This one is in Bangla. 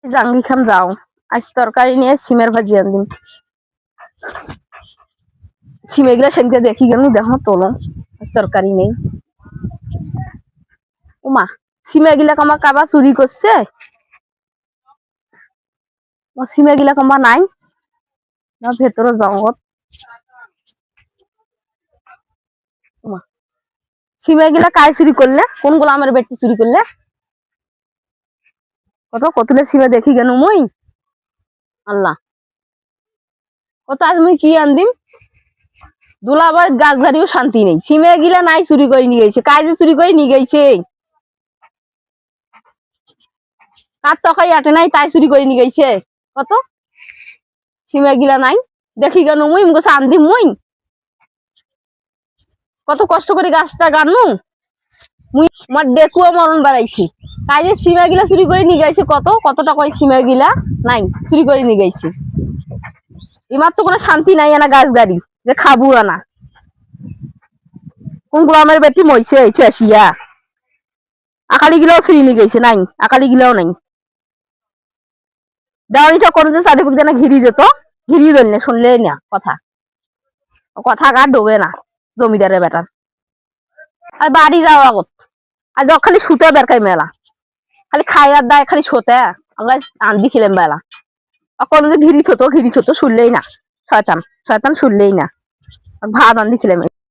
জাঙ্গি খান যাও, আজ তরকারি নিয়ে সিমের ভাজি আনদিম। সিমে গুলা সেদিকে দেখি গেল, দেখো তোলো আজ তরকারি নেই। উমা সিমে গিলা কমা কাবা চুরি করছে, সিমে গিলা কমা নাই না ভেতরে জঙ্গল। সিমে গিলা কাই চুরি করলে, কোন গোলামের বেটি চুরি করলে? কত কতলে সিমে দেখি গেল মুই। আল্লাহ কত আজ মুই কি আনদিম, দুলাবার গাছ ধারিও শান্তি নেই। সিমে গিলা নাই চুরি করে নিয়ে গেছে, কাই যে চুরি করে নিয়ে গেছে। কার তকাই আটে নাই তাই চুরি করে নিয়ে গেছে। কত সিমে গিলা নাই দেখি গেল মুই গোছা আনদিম মুই। কত কষ্ট করে গাছটা গানু মুই, আমার ডেকুয়া মরণ বাড়াইছি। তাই যে সিমা গিলা চুরি করে নিয়ে গেছে, কত কত টাকা সিমা গিলা নাই চুরি করে নিয়ে গেছে। এমার তো কোনো শান্তি নাই, আনা গাছ গাড়ি যে খাবো আনা। কোন গ্রামের বেটি মইছে এইছে আসিয়া, আকালি গিলাও চুরি নিয়ে গেছে, নাই আকালি গিলাও নাই। দেওয়ানিটা করে যে সার্টিফিকেট জানা ঘিরি যেত, ঘিরি দিল না, শুনলে না কথা, কথা কার ঢোকে না জমিদারের বেটার। আর বাড়ি যাও আগত, আজ খালি শুতে বেরকাই মেলা, খালি খাই আর দায় খালি শোতে আমরা আনবি খেলেন বেলা। কোনো যে ঘিরি থতো শুনলেই না, শয়তান শয়তান শুনলেই না, ভাত আনবি খেলেন।